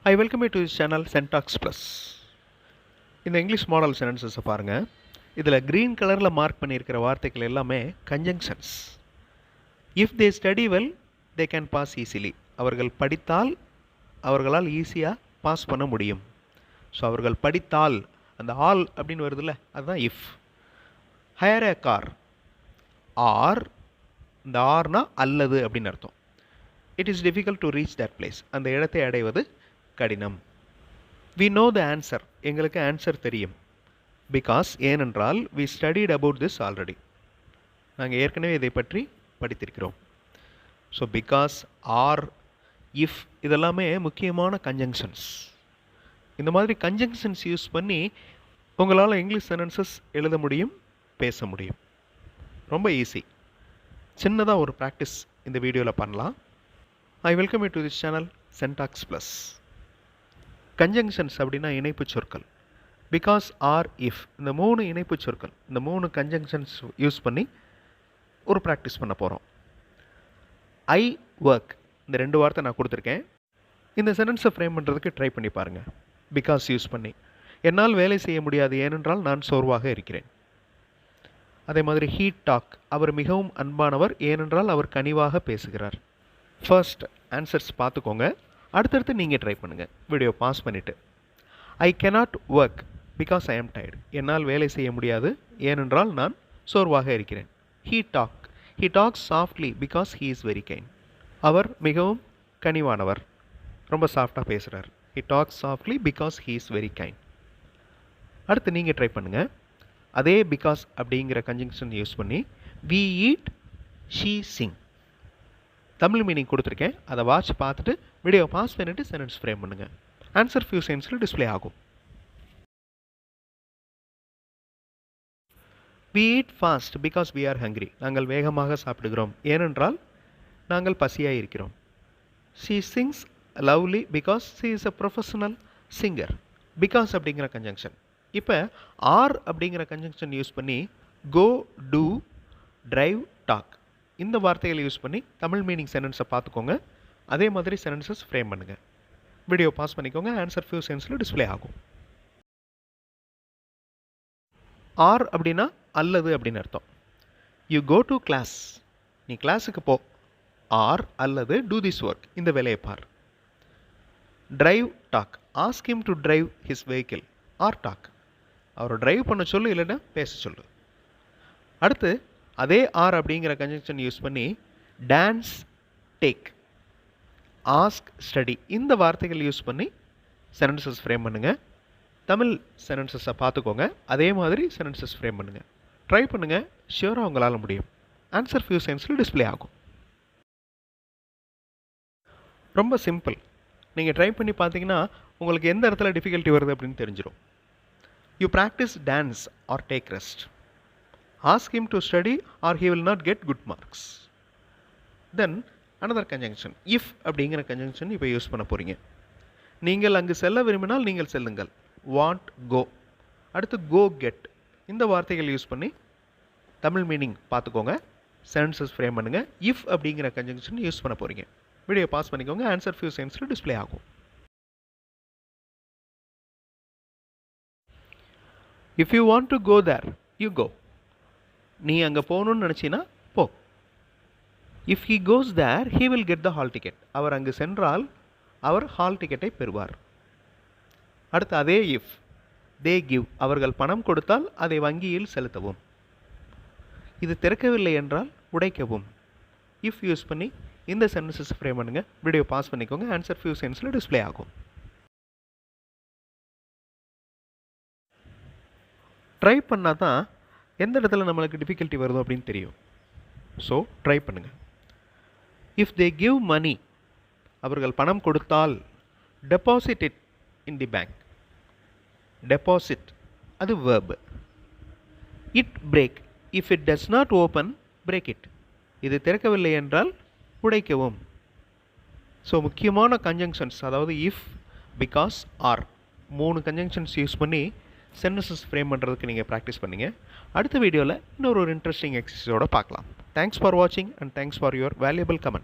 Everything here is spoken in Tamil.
I welcome you to this channel Sen Talks Plus. இந்த இங்கிலீஷ் மாடல் சென்டென்சஸை பாருங்கள். இதில் க்ரீன் கலரில் மார்க் பண்ணியிருக்கிற வார்த்தைகள் எல்லாமே conjunctions. If they study well they can pass easily. அவர்கள் படித்தால் அவர்களால் ஈஸியாக பாஸ் பண்ண முடியும். ஸோ அவர்கள் படித்தால் அந்த ஆல் அப்படின்னு வருதுல்ல, அதுதான் if. Hire a car, or, இந்த ஆர்னா அல்லது அப்படின்னு அர்த்தம். It is difficult to reach that place. அந்த இடத்தை அடைவது கடினம். வி நோ த ஆன்சர், எங்களுக்கு ஆன்சர் தெரியும். பிகாஸ், ஏனென்றால் we studied about this already, நாங்கள் ஏற்கனவே இதை பற்றி படித்திருக்கிறோம். ஸோ பிகாஸ், ஆர், இஃப் இதெல்லாமே முக்கியமான கன்ஜங்ஷன்ஸ். இந்த மாதிரி கன்ஜங்ஷன்ஸ் யூஸ் பண்ணி உங்களால் இங்கிலீஷ் சென்டென்சஸ் எழுத முடியும், பேச முடியும். ரொம்ப ஈஸி. சின்னதாக ஒரு ப்ராக்டிஸ் இந்த வீடியோவில் பண்ணலாம். I welcome you to this channel Sen Talks Plus. Conjunctions அப்படின்னா இணைப்பு சொற்கள். பிகாஸ், ஆர், இஃப் இந்த மூணு இணைப்பு சொற்கள், இந்த மூணு கன்ஜங்ஷன்ஸ் யூஸ் பண்ணி ஒரு ப்ராக்டிஸ் பண்ண போகிறோம். ஐ ஒர்க், இந்த ரெண்டு வார்த்தை நான் கொடுத்துருக்கேன். இந்த சென்டென்ஸை ஃப்ரேம் பண்ணுறதுக்கு ட்ரை பண்ணி பாருங்கள். பிகாஸ் யூஸ் பண்ணி. என்னால் வேலை செய்ய முடியாது, ஏனென்றால் நான் சோர்வாக இருக்கிறேன். அதே மாதிரி ஹீ டாக், அவர் மிகவும் அன்பானவர், ஏனென்றால் அவர் கனிவாக பேசுகிறார். ஃபர்ஸ்ட் ஆன்சர்ஸ் பார்த்துக்கோங்க, அடுத்தடுத்து நீங்கள் ட்ரை பண்ணுங்கள். வீடியோ பாஸ் பண்ணிவிட்டு. I cannot work because I ஆம் டயர்ட். என்னால் வேலை செய்ய முடியாது, ஏனென்றால் நான் சோர்வாக இருக்கிறேன். He talks softly because he is very kind. அவர் மிகவும் கனிவானவர், ரொம்ப சாஃப்டாக பேசுகிறார். He talks softly because he is very kind. அடுத்து நீங்கள் ட்ரை பண்ணுங்கள். அதே பிகாஸ் அப்படிங்கிற கன்ஜங்ஷன் யூஸ் பண்ணி we eat, she sing. Tamil meaning கொடுத்துருக்கேன், அதை வாட்ச் பார்த்துட்டு வீடியோ பாஸ் பண்ணிவிட்டு சென்டென்ஸ் ஃப்ரேம் பண்ணுங்கள். ஆன்சர் ஃபியூ செகண்ட்ஸில் டிஸ்பிளே ஆகும். We eat fast because we are hungry. நாங்கள் வேகமாக சாப்பிடுகிறோம், ஏனென்றால் நாங்கள் பசியாக இருக்கிறோம். She Singh lovely because she is a professional singer. Because அப்படிங்கிற கன்ஜங்ஷன். இப்போ ஆர் அப்படிங்கிற கன்ஜங்ஷன் யூஸ் பண்ணி கோ, டூ, ட்ரைவ், டாக் இந்த வார்த்தைகளை யூஸ் பண்ணி தமிழ் மீனிங் சென்டென்ஸை பார்த்துக்கோங்க. அதே மாதிரி சென்டென்சஸ் ஃப்ரேம் பண்ணுங்கள். வீடியோ பாஸ் பண்ணிக்கோங்க. ஆன்சர் ஃபியூ செகண்ட்ஸில் டிஸ்பிளே ஆகும். ஆர் அப்படின்னா அல்லது அப்படின்னு அர்த்தம். யூ கோ டு கிளாஸ், நீ கிளாஸுக்கு போ. ஆர் அல்லது டூ திஸ் ஒர்க், இந்த வேலையை பார். Drive, talk, ask him to drive his vehicle. Or talk, அவரை ட்ரைவ் பண்ண சொல்லு, இல்லைன்னா பேச சொல்லு. அடுத்து அதே ஆர் அப்படிங்கிற கன்ஜங்ஷன் யூஸ் பண்ணி டான்ஸ், டேக், ஆஸ்க், ஸ்டடி இந்த வார்த்தைகள் யூஸ் பண்ணி சென்டென்சஸ் ஃப்ரேம் பண்ணுங்கள். தமிழ் சென்டென்சஸை பார்த்துக்கோங்க, அதே மாதிரி சென்டென்சஸ் ஃப்ரேம் பண்ணுங்கள். ட்ரை பண்ணுங்கள், ஷியூராக உங்களால் முடியும். ஆன்சர் ஃபியூ செகண்ட்ஸில் டிஸ்பிளே ஆகும். ரொம்ப சிம்பிள். நீங்கள் ட்ரை பண்ணி பார்த்தீங்கன்னா உங்களுக்கு எந்த இடத்துல டிஃபிகல்ட்டி வருது அப்படின்னு தெரிஞ்சிடும். You practice dance or take rest. Ask him to study or he will not get good marks. Then another conjunction, if அப்படிங்கிற conjunction இப்போ யூஸ் பண்ண போகிறீங்க. நீங்கள் அங்கு செல்ல விரும்பினால் நீங்கள் செல்லுங்கள். want, go. அடுத்து go, get இந்த வார்த்தைகள் யூஸ் பண்ணி தமிழ் மீனிங் பார்த்துக்கோங்க. சென்டென்சஸ் ஃப்ரேம் பண்ணுங்கள். if அப்படிங்கிற conjunction யூஸ் பண்ண போகிறீங்க. வீடியோ பாஸ் பண்ணிக்கோங்க. ஆன்சர் ஃபியூ செகண்ட்ஸில் டிஸ்பிளே ஆகும். if you want to go there, you go. நீ அங்கே போகணுன்னு நினச்சின்னா போ. If he goes there he will get the hall ticket. அவர் அங்கு சென்றால் அவர் ஹால் டிக்கெட்டை பெறுவார். அடுத்து அதே இஃப், தே கிவ், அவர்கள் பணம் கொடுத்தால் அதை வங்கியில் செலுத்தவும். இது திறக்கவில்லை என்றால் உடைக்கவும். இஃப் யூஸ் பண்ணி இந்த சென்டென்சஸ் ஃப்ரேம் பண்ணுங்க. வீடியோ பாஸ் பண்ணிக்கோங்க. ஆன்சர் ஃபியூ செகண்ட்ஸில் டிஸ்பிளே ஆகும். ட்ரை பண்ணால் தான் எந்த இடத்துல நம்மளுக்கு டிஃபிகல்ட்டி வருதோ அப்படின்னு தெரியும். ஸோ ட்ரை பண்ணுங்கள். இஃப் தே கிவ் மணி, அவர்கள் பணம் கொடுத்தால் deposit it in the bank. Deposit அது வேர்ப். It break, if it does not open break it. இது திறக்கவில்லை என்றால் உடைக்கவும். ஸோ முக்கியமான கன்ஜங்ஷன்ஸ், அதாவது இஃப், பிகாஸ், ஆர் மூணு கன்ஜங்ஷன்ஸ் யூஸ் பண்ணி சென்டென்சஸ் ஃப்ரேம் பண்ணுறதுக்கு நீங்கள் ப்ராக்டிஸ் பண்ணிங்க. அடுத்த வீடியோவில் இன்னொரு இன்ட்ரெஸ்டிங் எக்ஸசைஸோடு பார்க்கலாம். தேங்க்ஸ் ஃபார் வாட்சிங் and thanks for your valuable comment.